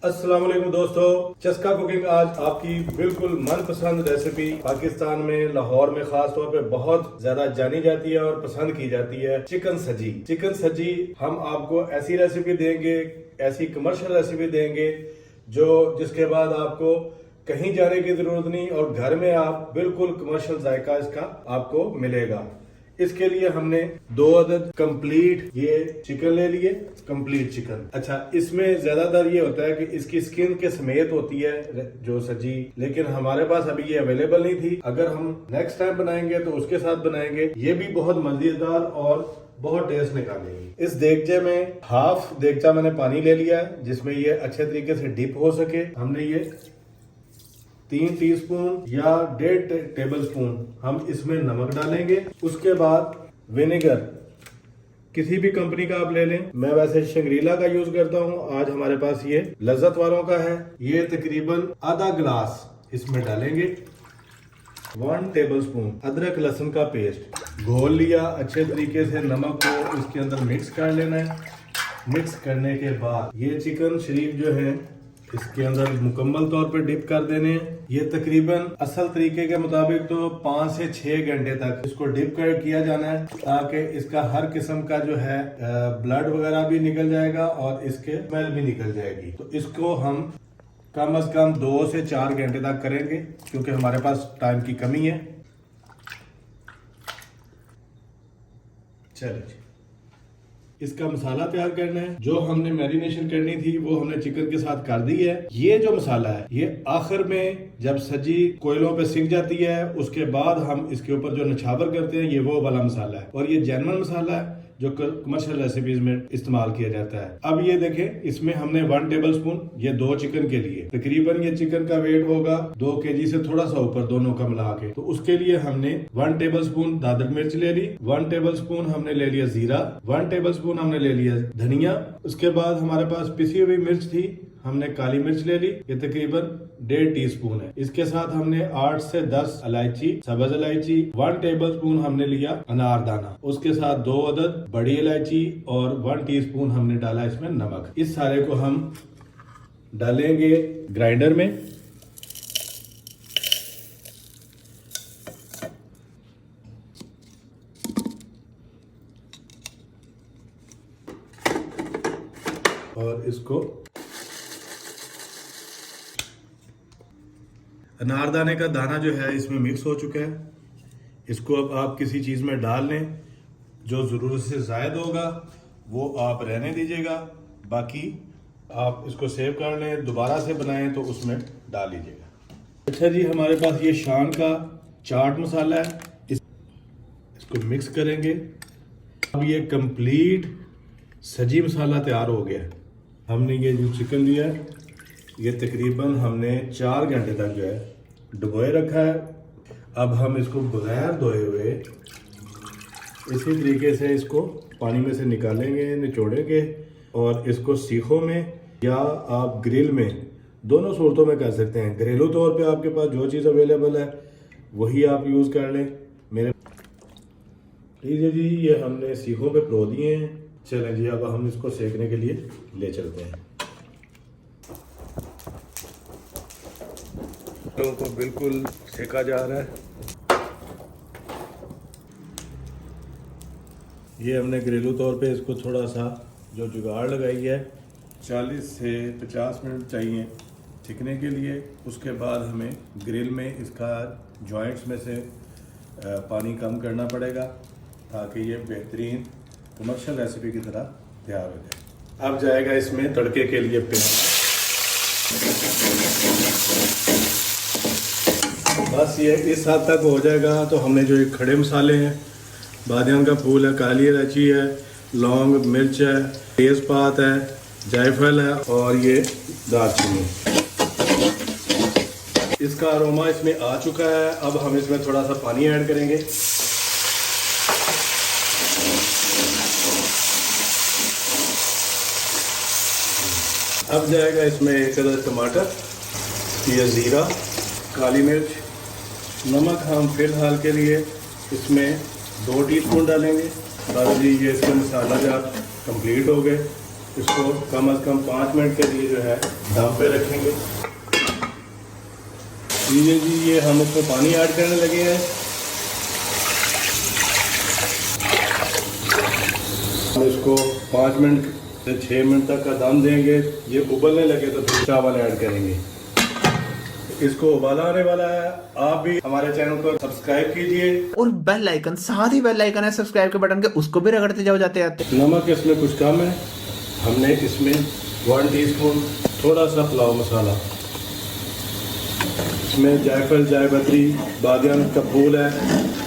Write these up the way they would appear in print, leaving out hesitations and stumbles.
अस्सलाम वालेकुम दोस्तों, चस्का कुकिंग आज आपकी बिल्कुल मनपसंद रेसिपी पाकिस्तान में लाहौर में खास तौर पे बहुत ज्यादा जानी जाती है और पसंद की जाती है। चिकन सजी। चिकन सजी हम आपको ऐसी रेसिपी देंगे, ऐसी कमर्शियल रेसिपी देंगे जिसके बाद आपको कहीं जाने की जरूरत नहीं और घर में आप बिल्कुल कमर्शियल जायका इसका आपको मिलेगा। इसके लिए हमने 2 अदद कंप्लीट ये चिकन ले लिए, कंप्लीट चिकन। अच्छा, इसमें ज्यादातर ये होता है कि इसकी स्किन के समेत होती है जो सजी, लेकिन हमारे पास अभी ये अवेलेबल नहीं थी। अगर हम नेक्स्ट टाइम बनाएंगे तो उसके साथ बनाएंगे। ये भी बहुत मजेदार और बहुत टेस्ट निकालेगी। इस देगचे में हाफ देगचा मैंने पानी ले लिया है जिसमें ये अच्छे तरीके से डिप हो सके। हमने ये 3 टीस्पून या 1.5 टेबल स्पून हम इसमें नमक डालेंगे। उसके बाद विनेगर किसी भी कंपनी का आप ले लें। मैं वैसे शंग्रीला का यूज करता हूं। आज हमारे पास ये लज्जत वालों का है। ये तकरीबन आधा गिलास इसमें डालेंगे। 1 टेबल स्पून अदरक लहसुन का पेस्ट घोल लिया। अच्छे तरीके से नमक को इसके अंदर मिक्स कर लेना है। मिक्स करने के बाद ये चिकन शरीफ जो है इसके अंदर मुकम्मल तौर पर डिप कर देने हैं। ये तकरीबन असल तरीके के मुताबिक तो 5 से 6 घंटे तक इसको डिप कर किया जाना है ताकि इसका हर किस्म का जो है ब्लड वगैरह भी निकल जाएगा और इसके स्मेल भी निकल जाएगी। तो इसको हम कम से कम 2 से 4 घंटे तक करेंगे क्योंकि हमारे पास टाइम की कमी है। चलिए, इसका मसाला तैयार करना है। जो हमने मैरिनेशन करनी थी वो हमने चिकन के साथ कर दी है। ये जो मसाला है ये आखिर में जब सजी कोयलों पे सिक जाती है उसके बाद हम इसके ऊपर जो निछावर करते हैं ये वो वाला मसाला है और ये जेन्युइन मसाला है जो कमर्शियल रेसिपीज में इस्तेमाल किया जाता है। अब ये देखें, इसमें हमने 1 टेबल स्पून, ये 2 चिकन के लिए तकरीबन ये चिकन का वेट होगा 2 kg से थोड़ा सा ऊपर दोनों का मिला के। तो उसके लिए हमने 1 टेबल स्पून दादक मिर्च ले ली, 1 टेबल स्पून हमने ले लिया जीरा, 1 टेबल स्पून हमने ले लिया धनिया। उसके बाद हमारे पास पिसी हुई मिर्च थी, हमने काली मिर्च ले ली, ये तकरीबन 1.5 टीस्पून है। इसके साथ हमने 8 से 10 इलायची, सब्ज इलायची, 1 टेबल स्पून हमने लिया अनारदाना, उसके साथ 2 अदद बड़ी इलायची और 1 टीस्पून हमने डाला इसमें नमक। इस सारे को हम डालेंगे ग्राइंडर में। और इसको अनारदाने का दाना जो है इसमें मिक्स हो चुका है। इसको अब आप किसी चीज में डाल लें, जो जरूरत से जायद होगा वो आप रहने दीजिएगा, बाकी आप इसको सेव कर लें, दोबारा से बनाएं तो उसमें डाल लीजिएगा। अच्छा जी, हमारे पास ये शान का चाट मसाला है, इसको मिक्स करेंगे। अब ये कंप्लीट सजी मसाला तैयार हो गया है। हमने ये जो चिकन लिया है ये तकरीबन हमने 4 घंटे तक जो है डुबोए रखा है। अब हम इसको बगैर धोए हुए इसी तरीके से इसको पानी में से निकालेंगे, निचोड़ेंगे और इसको सीखों में या आप ग्रिल में, दोनों सूरतों में कर सकते हैं। घरेलू तौर पे आपके पास जो चीज़ अवेलेबल है वही आप यूज़ कर लें। मेरे ठीक है जी, ये हमने सीखों पे परो दिए हैं। चलें जी, अब हम इसको सेकने के लिए ले चलते हैं। को बिल्कुल सेका जा रहा है। ये हमने घरेलू तौर पे इसको थोड़ा सा जो जुगाड़ लगाई है 40 से 50 मिनट चाहिए सिकने के लिए। उसके बाद हमें ग्रिल में इसका जॉइंट्स में से पानी कम करना पड़ेगा ताकि ये बेहतरीन कमर्शियल रेसिपी की तरह तैयार हो जाए। अब जाएगा इसमें तड़के के लिए प्याज। बस ये इस हद तक हो जाएगा तो हमने जो ये खड़े मसाले हैं, बादियान का फूल है, काली इलायची है, लौंग, मिर्च है, तेज़पात है, जायफल है और ये दालचीनी, इसका अरोमा इसमें आ चुका है। अब हम इसमें थोड़ा सा पानी ऐड करेंगे। अब जाएगा इसमें 1 अदद टमाटर, ये ज़ीरा, काली मिर्च, नमक हम फिलहाल के लिए इसमें 2 टीस्पून डालेंगे। दादाजी ये इसके मसाला जात कंप्लीट हो गए। इसको कम से कम 5 मिनट के लिए जो है दम पे रखेंगे। ये हम इसमें पानी ऐड करने लगे हैं। हम इसको 5 मिनट से 6 मिनट तक का दम देंगे। ये उबलने लगे तो फिर चावल ऐड करेंगे। इसको उबाला आने वाला है। आप भी हमारे चैनल को सब्सक्राइब कीजिए और बेल आइकन, साथ ही बेल आइकन है सब्सक्राइब के बटन के, उसको भी रगड़ते जाओ जाते आते। नमक इसमें कुछ कम है। हमने इसमें 1 टीस्पून थोड़ा सा पुलाव मसाला, इसमें जायफल, जायपत्री, बादियान का फूल है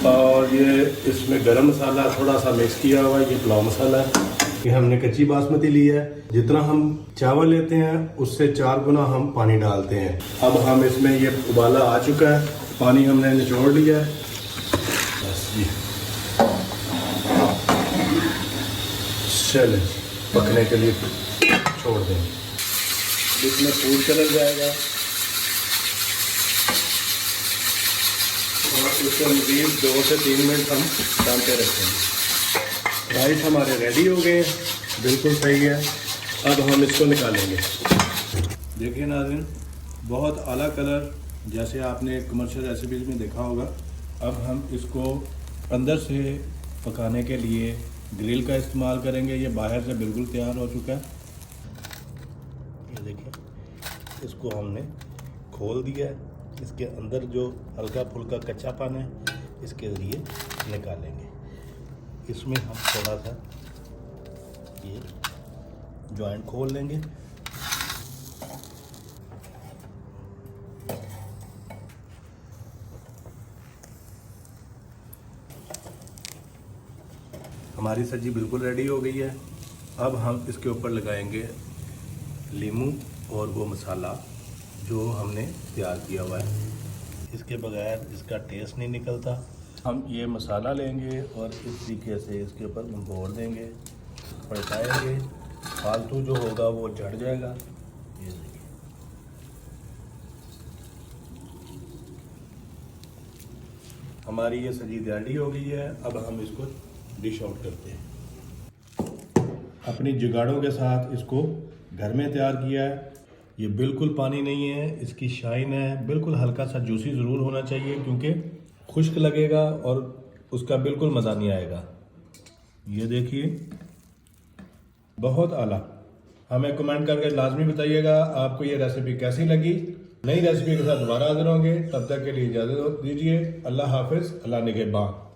और ये इसमें गरम मसाला थोड़ा सा मिक्स किया हुआ है। ये पुलाव मसाला है। ये हमने कच्ची बासमती ली है। जितना हम चावल लेते हैं उससे 4 गुना हम पानी डालते हैं। अब हम इसमें ये उबाला आ चुका है, पानी हमने निचोड़ लिया है। बस जी, चलें पकने के लिए छोड़ देंगे। इसमें फूड कलर जाएगा और उसको मज़ीद 2 से 3 मिनट हम दम पे रखेंगे। राइस हमारे रेडी हो गए, बिल्कुल सही है। अब हम इसको निकालेंगे। देखिए नाज़रीन, बहुत आला कलर, जैसे आपने कमर्शियल रेसिपीज़ में देखा होगा। अब हम इसको अंदर से पकाने के लिए ग्रिल का इस्तेमाल करेंगे। ये बाहर से बिल्कुल तैयार हो चुका है। ये देखिए, इसको हमने खोल दिया है। इसके अंदर जो हल्का फुल्का कच्चापन है इसके ज़रिए निकालेंगे। इसमें हम थोड़ा सा ये जॉइंट खोल लेंगे। हमारी सब्जी बिल्कुल रेडी हो गई है। अब हम इसके ऊपर लगाएंगे लीमू और वो मसाला जो हमने तैयार किया हुआ है। इसके बगैर इसका टेस्ट नहीं निकलता। हम ये मसाला लेंगे और इस तरीके से इसके ऊपर भोर देंगे, पलटाएंगे। फालतू जो होगा वो झड़ जाएगा। ये देखिए, हमारी ये सब्जी रेडी हो गई है। अब हम इसको डिश आउट करते हैं। अपनी जुगाड़ों के साथ इसको घर में तैयार किया है। ये बिल्कुल पानी नहीं है, इसकी शाइन है। बिल्कुल हल्का सा जूसी ज़रूर होना चाहिए क्योंकि खुश्क लगेगा और उसका बिल्कुल मज़ा नहीं आएगा। ये देखिए, बहुत आला। हमें कमेंट करके लाजमी बताइएगा आपको ये रेसिपी कैसी लगी। नई रेसिपी के साथ दोबारा हाजिर होंगे। तब तक के लिए इजाज़त दीजिए। अल्लाह हाफिज़, अल्लाह निगहबान।